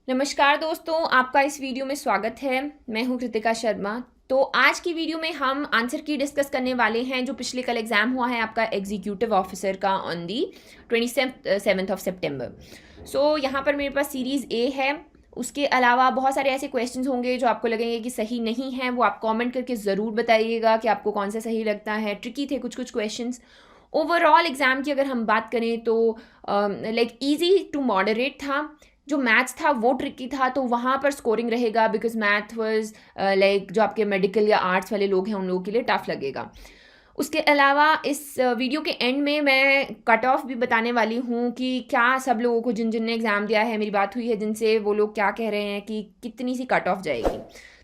नमस्कार दोस्तों, आपका इस वीडियो में स्वागत है। मैं हूं कृतिका शर्मा। तो आज की वीडियो में हम आंसर की डिस्कस करने वाले हैं जो पिछले कल एग्ज़ाम हुआ है आपका एग्जीक्यूटिव ऑफिसर का ऑन दी 27th ऑफ सितंबर। सो यहाँ पर मेरे पास सीरीज़ ए है। उसके अलावा बहुत सारे ऐसे क्वेश्चंस होंगे जो आपको लगेंगे कि सही नहीं हैं, वो आप कमेंट करके ज़रूर बताइएगा कि आपको कौन सा सही लगता है। ट्रिकी थे कुछ कुछ क्वेश्चंस। ओवरऑल एग्ज़ाम की अगर हम बात करें तो लाइक ईजी टू मॉडरेट था। जो मैथ्स था वो ट्रिकी था, तो वहाँ पर स्कोरिंग रहेगा बिकॉज मैथ वाज लाइक जो आपके मेडिकल या आर्ट्स वाले लोग हैं उन लोगों के लिए टफ लगेगा। उसके अलावा इस वीडियो के एंड में मैं कट ऑफ भी बताने वाली हूँ कि क्या सब लोगों को जिन जिन ने एग्ज़ाम दिया है, मेरी बात हुई है जिनसे, वो लोग क्या कह रहे हैं कि कितनी सी कट ऑफ जाएगी।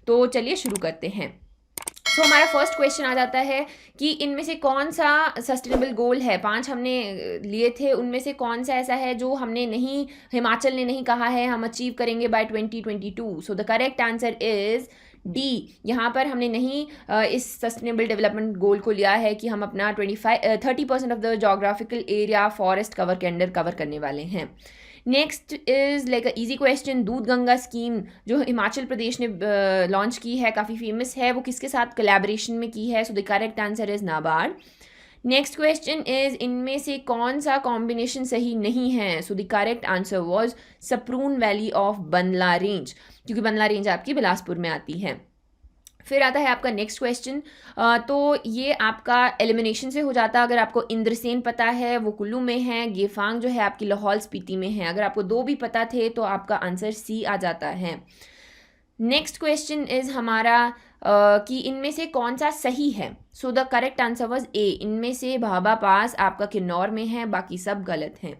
तो चलिए शुरू करते हैं। तो हमारा फर्स्ट क्वेश्चन आ जाता है कि इनमें से कौन सा सस्टेनेबल गोल है। 5 हमने लिए थे, उनमें से कौन सा ऐसा है जो हमने नहीं, हिमाचल ने नहीं कहा है हम अचीव करेंगे by 2022। So the correct answer is D. यहाँ पर हमने नहीं इस सस्टेनेबल डेवलपमेंट गोल को लिया है कि हम अपना 30% of the geographical area forest cover के अंडर कवर करने वाले हैं। Next is like a easy question, दूध गंगा स्कीम जो हिमाचल प्रदेश ने लॉन्च की है, काफ़ी फेमस है, वो किसके साथ कोलैबोरेशन में की है। So the correct answer is NABARD. Next question is इनमें से कौन सा कॉम्बिनेशन सही नहीं है। So the correct answer was सप्रून वैली ऑफ बंदला रेंज, क्योंकि बंदला रेंज आपकी बिलासपुर में आती है। फिर आता है आपका नेक्स्ट क्वेश्चन। तो ये आपका एलिमिनेशन से हो जाता है। अगर आपको इंद्रसेन पता है वो कुल्लू में है, गेफांग जो है आपकी लाहौल स्पीति में है। अगर आपको दो भी पता थे तो आपका आंसर सी आ जाता है। नेक्स्ट क्वेश्चन इज हमारा कि इनमें से कौन सा सही है। So the correct answer was a. इनमें से भाभा पास आपका किन्नौर में है, बाकी सब गलत हैं।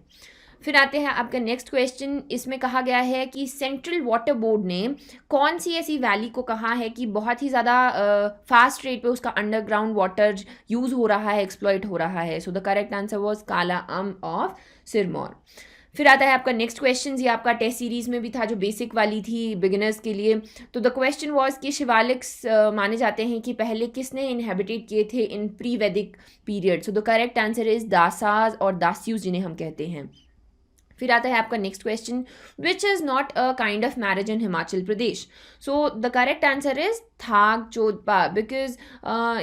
फिर आते हैं आपका नेक्स्ट क्वेश्चन। इसमें कहा गया है कि सेंट्रल वाटर बोर्ड ने कौन सी ऐसी वैली को कहा है कि बहुत ही ज़्यादा फास्ट रेट पे उसका अंडरग्राउंड वाटर यूज़ हो रहा है, एक्सप्लॉइट हो रहा है। So the correct answer was काला अम ऑफ सिरमौर। फिर आता है आपका नेक्स्ट क्वेश्चन। ये आपका टेस्ट सीरीज में भी था जो बेसिक वाली थी बिगिनर्स के लिए। तो द क्वेश्चन वॉज कि शिवालिक्स माने जाते हैं कि पहले किसने इनहेबिटेट किए थे in pre Vedic period. So the correct answer is Dasas और दास्यूज जिन्हें हम कहते हैं। फिर आता है आपका next question, which is not a kind of marriage in Himachal Pradesh. So the correct answer is थाग चोदपा, बिकॉज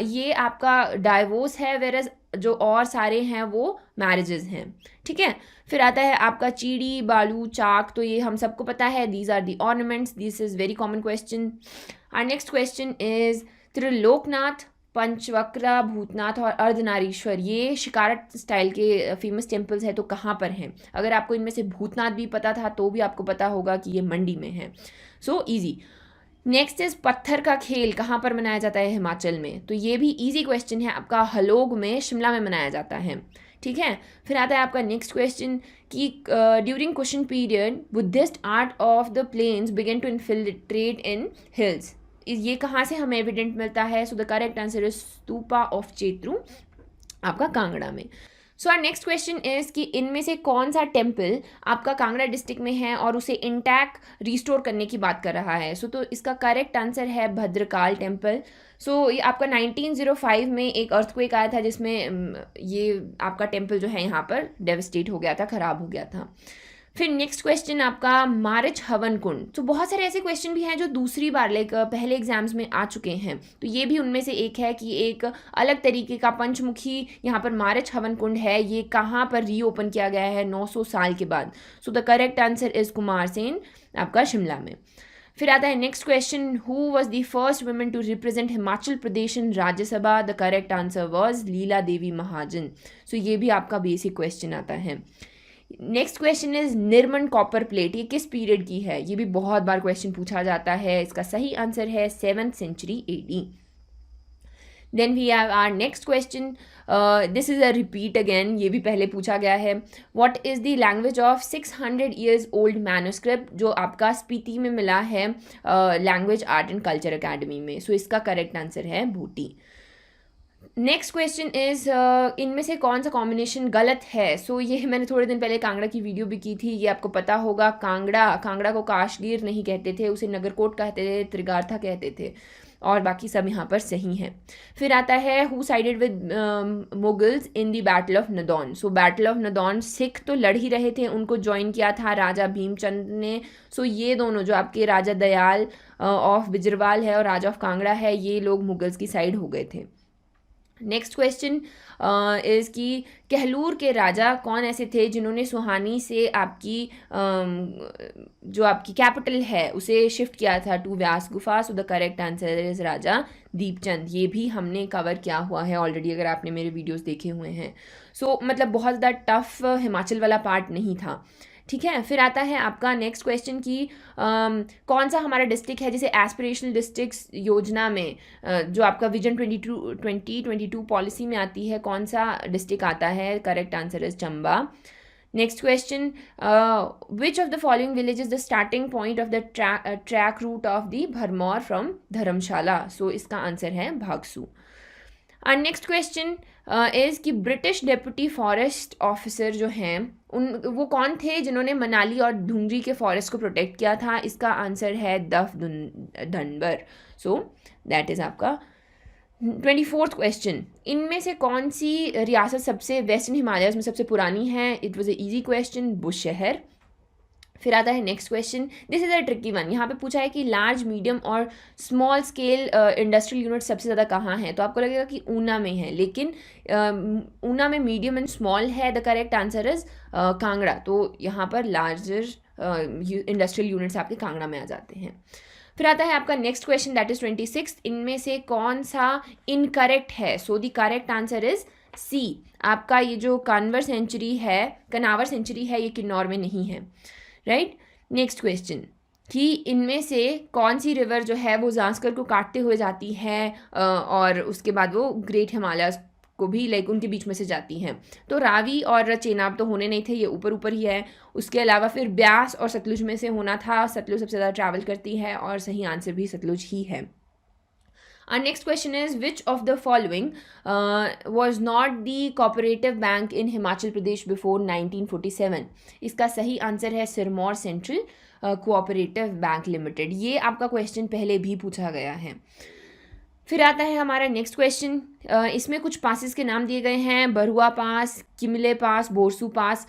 ये आपका डाइवोर्स है, वेरस जो और सारे हैं वो मैरिजेस हैं। ठीक है। फिर आता है आपका चीड़ी बालू चाक, तो ये हम सबको पता है, these are the ornaments. This is very common question. Our next question is Triloknath, Panchvakra, Bhutnath और अर्धनारीश्वर, ये शिकारत स्टाइल के फेमस टेम्पल्स है, तो कहाँ पर हैं। अगर आपको इनमें से भूतनाथ भी पता था तो भी आपको पता होगा कि ये मंडी में है। So easy. नेक्स्ट इज पत्थर का खेल कहाँ पर मनाया जाता है हिमाचल में, तो ये भी इजी क्वेश्चन है आपका, हलोग में, शिमला में मनाया जाता है। ठीक है। फिर आता है आपका नेक्स्ट क्वेश्चन कि during question period Buddhist art of the plains begin to infiltrate in hills, ये कहाँ से हमें एविडेंट मिलता है। So the correct answer is stupa of Chetru आपका कांगड़ा में। So our next question is कि इनमें से कौन सा टेम्पल आपका कांगड़ा डिस्ट्रिक्ट में है और उसे इंटैक्ट रिस्टोर करने की बात कर रहा है। सो तो इसका करेक्ट आंसर है भद्रकाल टेम्पल। सो ये आपका 1905 में एक अर्थक्वेक आया था जिसमें ये आपका टेम्पल जो है यहाँ पर डेवस्टेट हो गया था, ख़राब हो गया था। फिर नेक्स्ट क्वेश्चन आपका मारिच हवन कुंड। तो बहुत सारे ऐसे क्वेश्चन भी हैं जो दूसरी बार लाइक पहले एग्जाम्स में आ चुके हैं, तो ये भी उनमें से एक है कि एक अलग तरीके का पंचमुखी यहाँ पर मारिच हवन कुंड है, ये कहाँ पर रीओपन किया गया है 900 साल के बाद। सो the correct answer is Kumarsain आपका शिमला में। फिर आता है next question, who was the first women to represent Himachal Pradesh in Rajya Sabha. The correct answer was Leela Devi महाजन। सो ये भी आपका बेसिक क्वेश्चन आता है। Next question is Nirman copper plate, ये किस पीरियड की है, ये भी बहुत बार क्वेश्चन पूछा जाता है। इसका सही आंसर है 7th century AD। Then we have our next question, this is a repeat again, ये भी पहले पूछा गया है। What is the language of 600 years old manuscript, जो आपका स्पीति में मिला है language art and culture academy में। सो इसका करेक्ट आंसर है भूटी। नेक्स्ट क्वेश्चन इज इनमें से कौन सा कॉम्बिनेशन गलत है। सो ये मैंने थोड़े दिन पहले कांगड़ा की वीडियो भी की थी, ये आपको पता होगा। कांगड़ा को काशगीर नहीं कहते थे, उसे नगरकोट कहते थे, त्रिगार्था कहते थे। और बाकी सब यहाँ पर सही हैं। फिर आता है who sided with Mughals in the battle of Nadaun. So battle of Nadaun Sikh तो लड़ ही रहे थे, उनको ज्वाइन किया था राजा भीमचंद ने। सो ये दोनों जो आपके राजा दयाल ऑफ बिजरवाल है और राजा ऑफ कांगड़ा है, ये लोग मुगल्स की साइड हो गए थे। नेक्स्ट क्वेश्चन इज़ कि कहलूर के राजा कौन ऐसे थे जिन्होंने सुहानी से आपकी जो आपकी कैपिटल है उसे शिफ्ट किया था to Vyas Gufa. So the correct answer is Raja Deepchand. ये भी हमने कवर किया हुआ है ऑलरेडी अगर आपने मेरे वीडियोस देखे हुए हैं। सो मतलब बहुत ज़्यादा टफ हिमाचल वाला पार्ट नहीं था, ठीक है। फिर आता है आपका नेक्स्ट क्वेश्चन कि कौन सा हमारा डिस्ट्रिक्ट है जिसे एस्पिरेशनल डिस्ट्रिक्ट्स योजना में जो आपका विजन 2022 पॉलिसी में आती है, कौन सा डिस्ट्रिक्ट आता है? Correct answer is Chamba. Next question, which of the following village is the starting point of the trek route of the Bharmour from Dharamshala? So इसका आंसर है भागसू। और नेक्स्ट क्वेश्चन इज़ कि ब्रिटिश डेप्यूटी फॉरेस्ट ऑफिसर जो हैं वो कौन थे जिन्होंने मनाली और धुंधरी के फॉरेस्ट को प्रोटेक्ट किया था? इसका आंसर है दफ धनबर। सो दैट इज़ आपका 24th क्वेश्चन, इनमें से कौन सी रियासत सबसे वेस्टर्न हिमालयस में सबसे पुरानी है? It was a easy question, Bushahr. फिर आता है next question, this is a tricky one. यहाँ पे पूछा है कि लार्ज, मीडियम और स्मॉल स्केल इंडस्ट्रियल यूनिट सबसे ज़्यादा कहाँ है? तो आपको लगेगा कि ऊना में है, लेकिन ऊना में मीडियम एंड स्मॉल है। The correct answer is Kangra. तो यहाँ पर लार्जर इंडस्ट्रियल यूनिट्स आपके कांगड़ा में आ जाते हैं। फिर आता है आपका नेक्स्ट क्वेश्चन, दैट इज़ 26, इनमें से कौन सा इनकरेक्ट है? So the correct answer is C. आपका ये जो कन्वर सेंचुरी है, कनावर सेंचुरी है, ये किन्नौर में नहीं है, राइट। नेक्स्ट क्वेश्चन कि इनमें से कौन सी रिवर जो है वो ज़ांस्कर को काटते हुए जाती है और उसके बाद वो ग्रेट हिमालयस को भी लाइक उनके बीच में से जाती हैं? तो रावी और चेनाब तो होने नहीं थे, ये ऊपर ऊपर ही है। उसके अलावा फिर ब्यास और सतलुज में से होना था। सतलुज सबसे ज़्यादा ट्रैवल करती है और सही आंसर भी सतलुज ही है। Our next question is, which of the following was not the cooperative bank in Himachal Pradesh before 1947? इसका सही आंसर है Sirmaur central cooperative bank limited. ये आपका क्वेश्चन पहले भी पूछा गया है। फिर आता है हमारा नेक्स्ट क्वेश्चन, इसमें कुछ पासेस के नाम दिए गए हैं, बरुआ पास, किमले पास, बोरसू पास।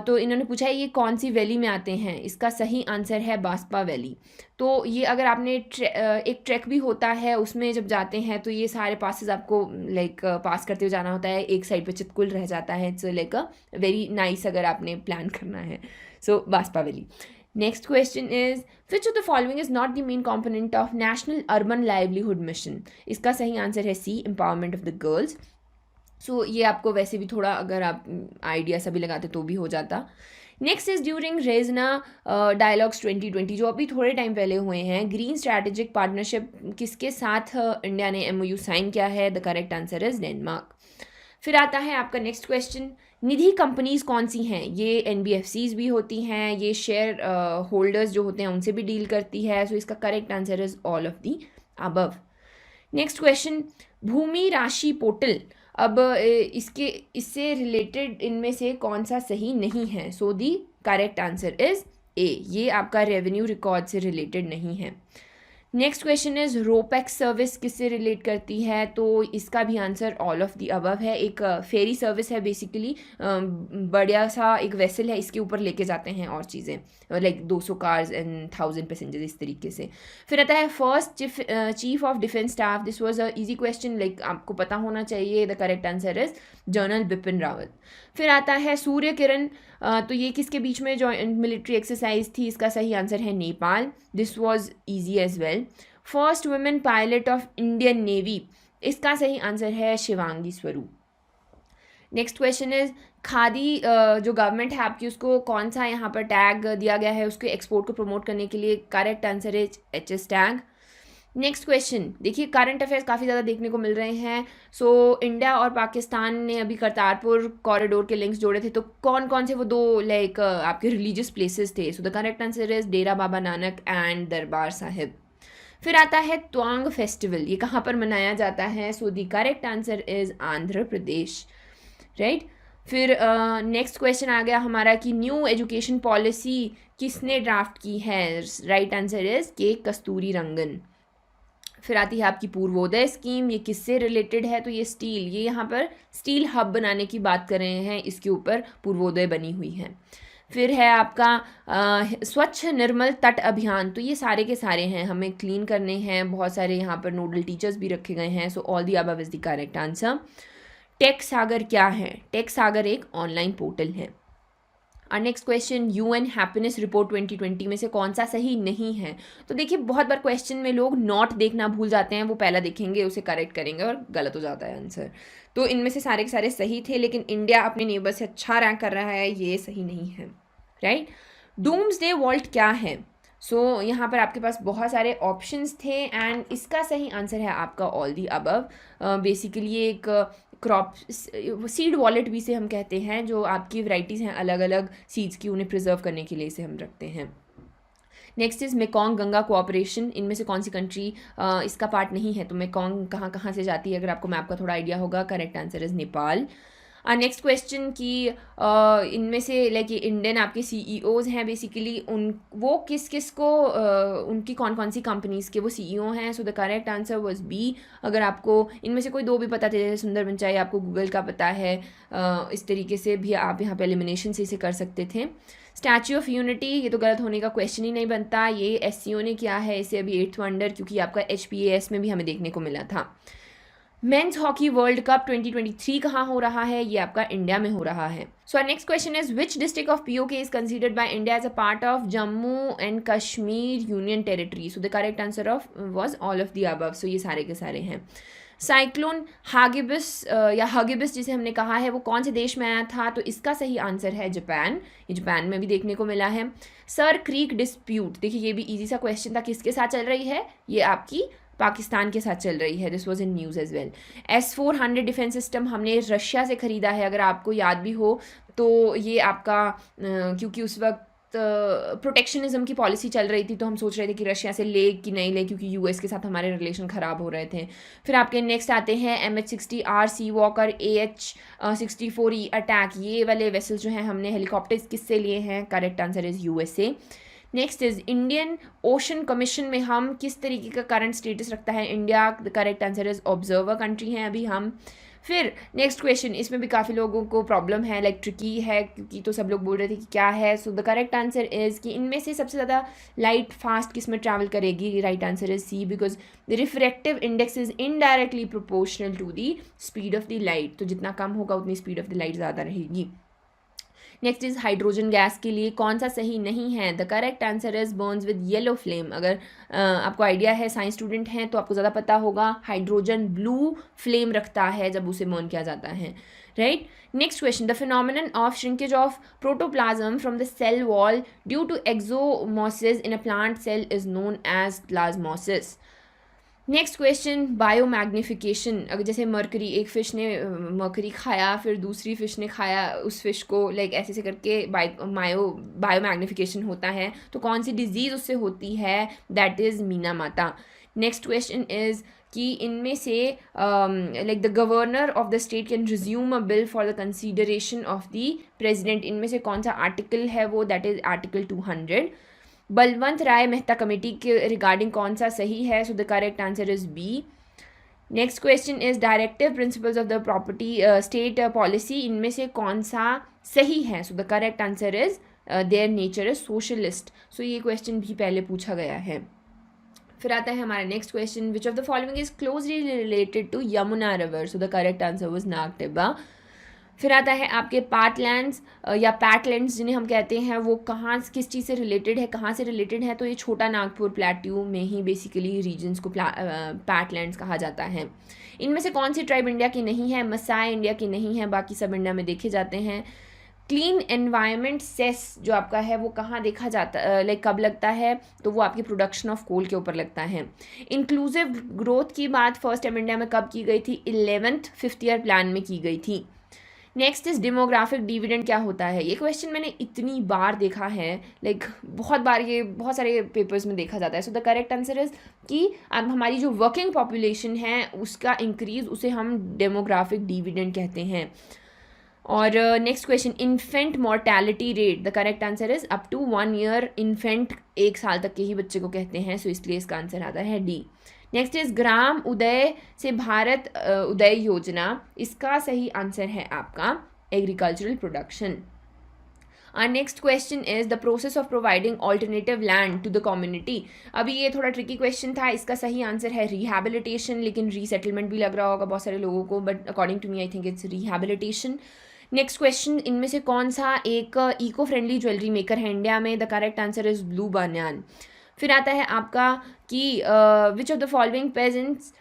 तो इन्होंने पूछा है ये कौन सी वैली में आते हैं? इसका सही आंसर है बास्पा वैली। तो ये अगर आपने एक ट्रैक भी होता है उसमें जब जाते हैं तो ये सारे पासेस आपको लाइक पास करते हुए जाना होता है। एक साइड पे चितकुल रह जाता है। It's like a very nice अगर आपने प्लान करना है। So Baspa valley. Next question is, which of the following is not the main component of national urban livelihood mission? इसका सही आंसर है C, empowerment of the girls. So ये आपको वैसे भी थोड़ा अगर आप आइडिया सभी लगाते तो भी हो जाता। नेक्स्ट इज ड्यूरिंग रेजना डायलॉग्स 2020 जो अभी थोड़े टाइम पहले हुए हैं, ग्रीन स्ट्रैटेजिक पार्टनरशिप किसके साथ इंडिया ने MOU साइन किया है? The correct answer is Denmark. फिर आता है आपका नेक्स्ट क्वेश्चन, निधि कंपनीज कौन सी हैं? ये NBFCs भी होती हैं, ये शेयर होल्डर्स जो होते हैं उनसे भी डील करती है। सो इसका correct answer is all of the above. Next question, Bhoomi Rashi portal, अब इससे रिलेटेड इनमें से कौन सा सही नहीं है? So the correct answer is A, ये आपका रेवेन्यू रिकॉर्ड से रिलेटेड नहीं है। Next question is, ropax service किससे रिलेट करती है? तो इसका भी answer all of the above है। एक फेरी सर्विस है, बेसिकली बढ़िया सा एक वेसल है, इसके ऊपर लेके जाते हैं और चीज़ें लाइक 200 कार्स एंड 1000 पैसेंजर्स, इस तरीके से। फिर आता है first chief of defence staff, this was a easy question, like आपको पता होना चाहिए। The correct answer is general Bipin Rawat. फिर आता है सूर्य किरण, तो ये किसके बीच में जॉइंट मिलिट्री एक्सरसाइज थी? इसका सही आंसर है Nepal. This was easy as well. First women pilot of Indian Navy, इसका सही आंसर है शिवांगी स्वरूप। नेक्स्ट क्वेश्चन इज, खादी जो गवर्नमेंट है आपकी उसको कौन सा यहाँ पर टैग दिया गया है उसके एक्सपोर्ट को प्रमोट करने के लिए? Correct answer is HS tag. Next question, देखिए करंट अफेयर्स काफ़ी ज़्यादा देखने को मिल रहे हैं। सो इंडिया और पाकिस्तान ने अभी करतारपुर कॉरिडोर के लिंक्स जोड़े थे, तो कौन कौन से वो दो लाइक आपके रिलीजियस प्लेसेस थे? सो the correct answer is Dera Baba Nanak and Darbar Sahib. फिर आता है त्वांग फेस्टिवल, ये कहाँ पर मनाया जाता है? So the correct answer is Andhra Pradesh, right. फिर नेक्स्ट क्वेश्चन आ गया हमारा कि न्यू एजुकेशन पॉलिसी किसने ड्राफ्ट की है? राइट आंसर इज के कस्तूरी रंगन। फिर आती है आपकी पूर्वोदय स्कीम, ये किससे रिलेटेड है? तो ये स्टील, ये यहाँ पर स्टील हब बनाने की बात कर रहे हैं, इसके ऊपर पूर्वोदय बनी हुई है। फिर है आपका स्वच्छ निर्मल तट अभियान, तो ये सारे के सारे हैं, हमें क्लीन करने हैं, बहुत सारे यहाँ पर नोडल टीचर्स भी रखे गए हैं। So all the above is the correct answer. Tech Sagar क्या है? टेक सागर एक ऑनलाइन पोर्टल है। और next question, UN happiness report 2020 में से कौन सा सही नहीं है? तो देखिए बहुत बार क्वेश्चन में लोग नॉट देखना भूल जाते हैं, वो पहला देखेंगे उसे करेक्ट करेंगे और गलत हो जाता है आंसर। तो इनमें से सारे के सारे सही थे, लेकिन इंडिया अपने नेबर से अच्छा रैंक कर रहा है, ये सही नहीं है, राइट। डूम्सडे वॉल्ट क्या है? सो यहाँ पर आपके पास बहुत सारे ऑप्शंस थे एंड इसका सही आंसर है आपका ऑल दी अबव। बेसिकली एक क्रॉप सीड वॉलेट भी से हम कहते हैं, जो आपकी वैराइटीज़ हैं अलग अलग सीड्स की, उन्हें प्रिजर्व करने के लिए इसे हम रखते हैं। Next is Mekong Ganga cooperation, इनमें से कौन सी कंट्री इसका पार्ट नहीं है? तो मेकोंग कहाँ कहाँ से जाती है? अगर आपको मैप का थोड़ा आइडिया होगा, correct answer is Nepal. Next question की इनमें से लाइक इंडियन आपके सीईओज हैं बेसिकली, उन वो किस किस को उनकी कौन कौन सी कंपनीज़ के वो सीईओ हैं? So the correct answer was B. अगर आपको इनमें से कोई दो भी पता थे, जैसे सुंदर पिचाई आपको गूगल का पता है, इस तरीके से भी आप यहाँ पे एलिमिनेशन से इसे कर सकते थे। स्टैच्यू ऑफ यूनिटी, ये तो गलत होने का क्वेश्चन ही नहीं बनता, ये एससीओ ने किया है इसे अभी 8th वंडर, क्योंकि आपका HPAS में भी हमें देखने को मिला था। मेंस हॉकी वर्ल्ड कप 2023 कहाँ हो रहा है? ये आपका इंडिया में हो रहा है। So next question is which district of POK is considered by India as a part of Jammu and Kashmir union territory? So the correct answer of was all of the above. So ये सारे के सारे हैं। Cyclone हागिबिस या हगिबिस जिसे हमने कहा है, वो कौन से देश में आया था? तो इसका सही आंसर है जापान, ये जापान में भी देखने को मिला है। सर क्रीक डिस्प्यूट, देखिए ये भी इजी सा क्वेश्चन था, किसके साथ चल रही है? ये आपकी पाकिस्तान के साथ चल रही है। This was in news as well. S-400 defence system हमने रशिया से ख़रीदा है, अगर आपको याद भी हो तो ये आपका क्योंकि उस वक्त प्रोटेक्शनिज्म की पॉलिसी चल रही थी, तो हम सोच रहे थे कि रशिया से ले कि नहीं ले, क्योंकि US के साथ हमारे रिलेशन ख़राब हो रहे थे। फिर आपके नेक्स्ट आते हैं MH-60R सी वॉकर, AH-64E अटैक, ये वाले वेसल्स जो हैं हमने हेलीकॉप्टर्स किससे लिए हैं? Correct answer is USA। Next is Indian ocean commission में हम किस तरीके का करंट स्टेटस रखता है India? The correct answer is observer country हैं अभी हम। फिर नेक्स्ट क्वेश्चन, इसमें भी काफ़ी लोगों को प्रॉब्लम है, लाइक ट्रिकी है, क्योंकि तो सब लोग बोल रहे थे कि क्या है। So the correct answer is कि इनमें से सबसे ज़्यादा लाइट फास्ट किस में ट्रैवल करेगी? Right answer is C, because the refractive index is indirectly proportional to the speed of the light, तो जितना कम होगा उतनी स्पीड ऑफ द लाइट ज़्यादा रहेगी। नेक्स्ट इज हाइड्रोजन गैस के लिए कौन सा सही नहीं है? The correct answer is Burns with yellow flame. अगर आपको आइडिया है, साइंस स्टूडेंट हैं तो आपको ज़्यादा पता होगा, हाइड्रोजन ब्लू फ्लेम रखता है जब उसे बर्न किया जाता है, right. Next question, the phenomenon of shrinkage of protoplasm from the cell wall due to exosmosis in a plant cell is known as plasmolysis. Next question, biomagnification, अगर जैसे mercury, एक फ़िश ने मरकरी खाया, फिर दूसरी फ़िश ने खाया उस फ़िश को, लाइक ऐसे ऐसे करके बायोमैग्निफिकेशन होता है, तो कौन सी डिजीज़ उससे होती है? दैट इज़ मीना माता। नेक्स्ट क्वेश्चन इज़ कि इनमें से like the governor of the state can resume a bill for the consideration of the president, इनमें से कौन सा आर्टिकल है वो? That is article 200। Balwant Rai Mehta committee के रिगार्डिंग कौन सा सही है? So the correct answer is B। Next question is directive principles of the property state policy, इनमें से कौन सा सही है? So the correct answer is their nature is socialist. So ये क्वेश्चन भी पहले पूछा गया है। फिर आता है हमारा next question, which of the following is closely related to Yamuna river? So the correct answer was Nagtibba. फिर आता है आपके पार्टलैंड्स या पैटलैंड्स जिन्हें हम कहते हैं, वो कहाँ किस चीज़ से रिलेटेड है, कहाँ से रिलेटेड है? तो ये छोटा नागपुर प्लेट्यू में ही बेसिकली रीजन्स को पैटलैंड्स कहा जाता है। इनमें से कौन सी ट्राइब इंडिया की नहीं है? मसाई इंडिया की नहीं है, बाकी सब इंडिया में देखे जाते हैं। क्लीन एनवायरनमेंट सेस जो आपका है वो कहाँ देखा जाता, लाइक कब लगता है? तो वो आपकी प्रोडक्शन ऑफ कोल के ऊपर लगता है। इंक्लूसिव ग्रोथ की बात फर्स्ट टाइम इंडिया में कब की गई थी? 11th 5th ईयर प्लान में की गई थी। नेक्स्ट इज डेमोग्राफिक डिविडेंड क्या होता है? ये क्वेश्चन मैंने इतनी बार देखा है, लाइक बहुत बार ये बहुत सारे पेपर्स में देखा जाता है। So the correct answer is कि अब हमारी जो वर्किंग पॉपुलेशन है उसका इंक्रीज, उसे हम डेमोग्राफिक डिविडेंड कहते हैं। और next question, infant mortality rate, the correct answer is up to 1 year, infant 1 साल तक के ही बच्चे को कहते हैं, सो इसलिए इसका आंसर आता है डी। नेक्स्ट इज ग्राम उदय से भारत उदय योजना, इसका सही आंसर है आपका agricultural production. Our next question is the process of providing alternative land to the community। अभी ये थोड़ा ट्रिकी क्वेश्चन था, इसका सही आंसर है रिहैबिलिटेशन, लेकिन रीसेटलमेंट भी लग रहा होगा बहुत सारे लोगों को, but according to me I think it's rehabilitation. Next question, इनमें से कौन सा एक इको फ्रेंडली ज्वेलरी मेकर है इंडिया में, the correct answer is blue Bunyaan. फिर आता है आपका कि which of the following peasants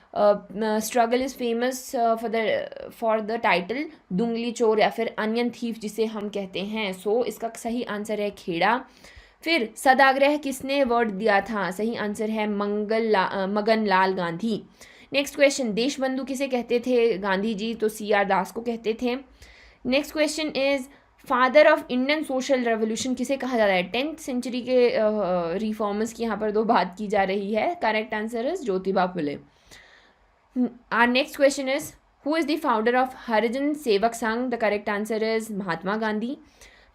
struggle is famous for the title दुंगली चोर या फिर अनियन थीफ जिसे हम कहते हैं, सो इसका सही आंसर है खेड़ा। फिर सदाग्रह किसने वर्ड दिया था, सही आंसर है मगन लाल गांधी। नेक्स्ट क्वेश्चन, देशबंधु किसे कहते थे, गांधी जी तो CR दास को कहते थे। Next question is father of Indian social revolution किसे कहा जाता है, 10th सेंचुरी के रिफॉर्मर्स की यहाँ पर दो बात की जा रही है, correct answer is Jyotiba Phule. Our next question is who is the founder of Harijan Sevak Sangh, the correct answer is Mahatma Gandhi.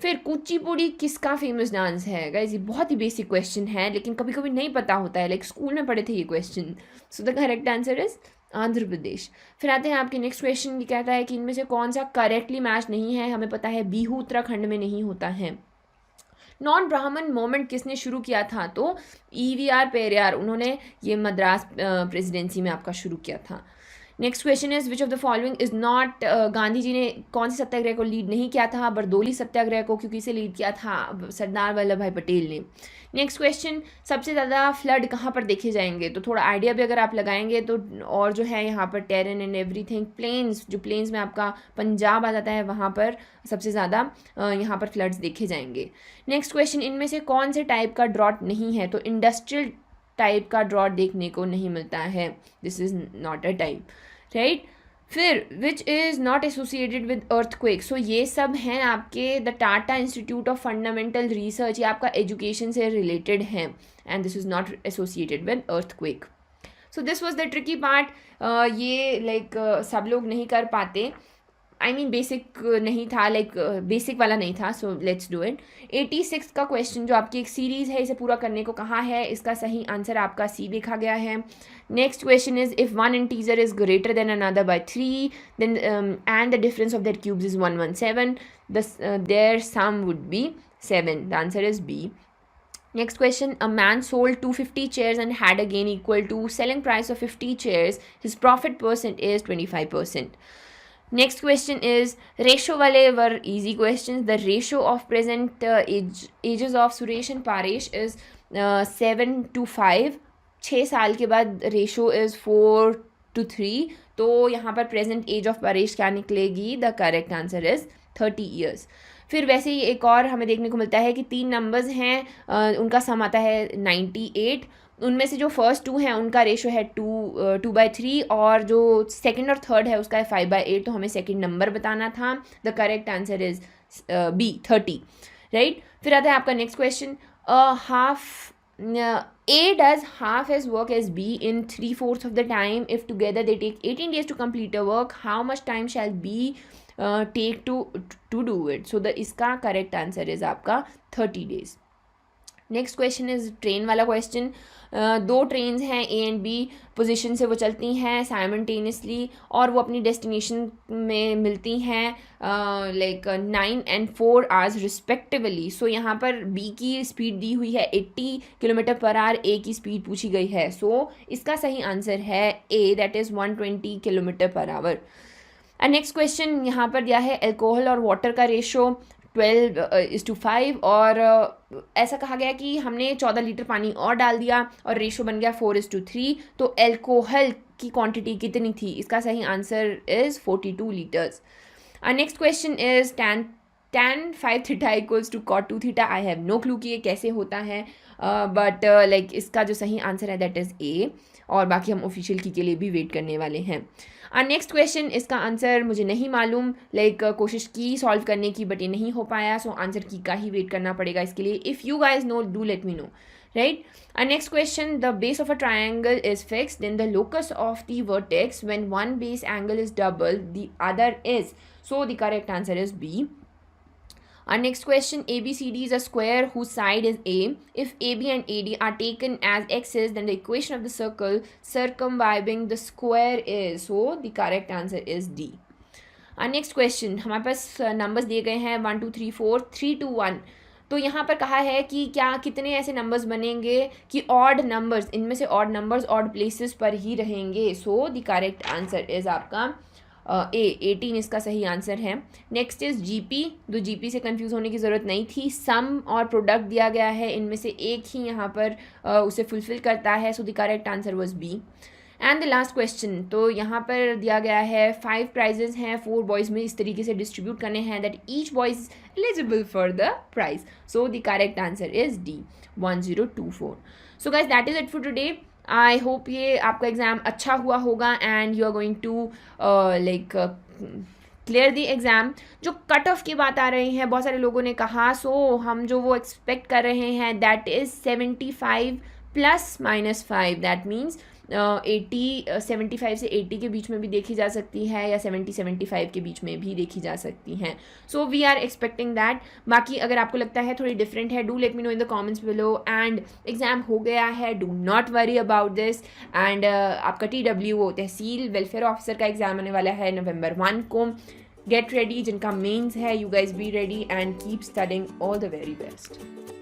फिर कुचिपुड़ी किसका फेमस डांस है, गाइस ये बहुत ही बेसिक क्वेश्चन है लेकिन कभी कभी नहीं पता होता है, लाइक स्कूल में पढ़े थे ये question, so the correct answer is Andhra Pradesh. फिर आते हैं आपके नेक्स्ट क्वेश्चन, ये कहता है कि इनमें से कौन सा करेक्टली मैच नहीं है, हमें पता है बिहू उत्तराखंड में नहीं होता है। नॉन ब्राह्मण मोमेंट किसने शुरू किया था, तो EVR पेरियार, उन्होंने ये मद्रास प्रेसिडेंसी में आपका शुरू किया था। Next question is which of the following is not, Gandhi ji ने कौन से सत्याग्रह को लीड नहीं किया था, बरदोली सत्याग्रह को, क्योंकि इसे लीड किया था सरदार वल्लभ भाई पटेल ने। नेक्स्ट क्वेश्चन, सबसे ज़्यादा फ्लड कहाँ पर देखे जाएंगे, तो थोड़ा आइडिया भी अगर आप लगाएंगे तो, और जो है यहाँ पर टेरन एंड एवरीथिंग, प्लेन्स, जो प्लेन्स में आपका पंजाब आ जाता है वहाँ पर सबसे ज़्यादा यहाँ पर फ्लड्स देखे जाएंगे। नेक्स्ट क्वेश्चन, इनमें से कौन से टाइप का ड्रॉट नहीं है, तो इंडस्ट्रियल टाइप का ड्रॉट देखने को नहीं मिलता है, this is not a type, right. फिर which is not associated with earthquake, so ये सब हैं आपके the Tata institute of fundamental research, ये आपका एजुकेशन से रिलेटेड है, and this is not associated with earthquake. So this was the tricky part, ये लाइक सब लोग नहीं कर पाते, आई मीन बेसिक नहीं था, लाइक बेसिक वाला नहीं था, सो लेट्स डू इट। 86 का क्वेश्चन जो आपकी एक सीरीज़ है, इसे पूरा करने को कहा है, इसका सही आंसर आपका सी देखा गया है। Next question is if one integer is greater than another by 3 then and the difference of their cubes is 117, their sum would be 7, the answer is B. Next question, a man sold 250 chairs and had a gain equal to selling price of 50 chairs. His profit percent is 25%. Next question is ratio wale were easy questions. The ratio of present ages of Suresh and Paresh is 7:5. 6 साल के बाद ratio is 4:3, तो यहाँ पर present as of Paresh क्या निकलेगी, the correct answer is 30 years. फिर वैसे ही एक और हमें देखने को मिलता है कि 3 नंबर्स हैं, उनका सम आता है 98, उनमें से जो फर्स्ट 2 हैं उनका रेशो है 2/3 और जो सेकंड और थर्ड है उसका है 5/8, तो हमें सेकंड नंबर बताना था, the correct answer is B 30, right. फिर आता है आपका next question, A does half as work as B in 3/4 of the time. If together they take 18 days to complete a work, how much time shall B take to do it? So the इसका correct answer is आपका 30 days. Next question is train वाला question. 2 trains हैं A and B position से, वो चलती हैं simultaneously और वो अपनी डेस्टिनेशन में मिलती हैं लाइक 9 and 4 hours रिस्पेक्टिवली। सो यहाँ पर B की स्पीड दी हुई है 80 km/h, A की स्पीड पूछी गई है, सो इसका सही आंसर है A, that is 120 km/h। Next question यहाँ पर दिया है अल्कोहल और वाटर का रेशो 12:5 और ऐसा कहा गया कि हमने 14 लीटर पानी और डाल दिया और रेशो बन गया 4:3, तो अल्कोहल की क्वांटिटी कितनी थी, इसका सही answer is 42 litres. Next question is tan 5 theta equals to cot 2 theta। I have no clue कि ये कैसे होता है, बट लाइक इसका जो सही आंसर है दैट इज़ A, और बाकी हम ऑफिशियल की के लिए भी वेट करने वाले हैं। नेक्स्ट क्वेश्चन, इसका आंसर मुझे नहीं मालूम, लाइक कोशिश की सॉल्व करने की बट ये नहीं हो पाया, सो आंसर की का ही वेट करना पड़ेगा इसके लिए। If you guys know do let me know. right? Our next question, the base of a triangle is fixed, then the locus of the vertex when one base angle is double the other is, so the correct answer is B. Our next question, ABCD is a square whose side is A. If AB and AD are taken as x's, then the equation of the circle circumambing the square is, so the correct answer is D. Our next question, हमारे पास numbers दिए गए हैं 1 2 3 4 3 2 1. तो यहाँ पर कहा है कि क्या कितने ऐसे नंबर्स बनेंगे कि ऑड नंबर्स, इनमें से ऑड नंबर्स ऑड प्लेसेस पर ही रहेंगे. सो द करेक्ट आंसर इज आपका ए 18 इसका सही आंसर है. Next is GP. तो जीपी से कंफ्यूज होने की ज़रूरत नहीं थी. सम और प्रोडक्ट दिया गया है, इनमें से एक ही यहाँ पर उसे फुलफिल करता है. So the correct answer was B. And the last question, तो यहाँ पर दिया गया है 5 प्राइजेज हैं 4 बॉयज़ में इस तरीके से डिस्ट्रीब्यूट करने हैं that each boy is eligible for the prize. So the correct answer is D 1024. So guys that is it for today. I hope ये आपका एग्ज़ाम अच्छा हुआ होगा and you are going to like clear the exam. जो cut off की बात आ रही है, बहुत सारे लोगों ने कहा, सो हम जो वो एक्सपेक्ट कर रहे हैं दैट इज़ 75 +-5. दैट मीन्स 75 से 80 के बीच में भी देखी जा सकती है या 75 के बीच में भी देखी जा सकती हैं. So we are expecting that. बाकी अगर आपको लगता है थोड़ी डिफरेंट है, do let me know in the comments below. And exam हो गया है, do not worry about this. And आपका TWO तहसील वेलफेयर ऑफिसर का एग्ज़ाम आने वाला है November 1 को. गेट रेडी, जिनका मेंस है, you guys be ready and keep studying. All the very best.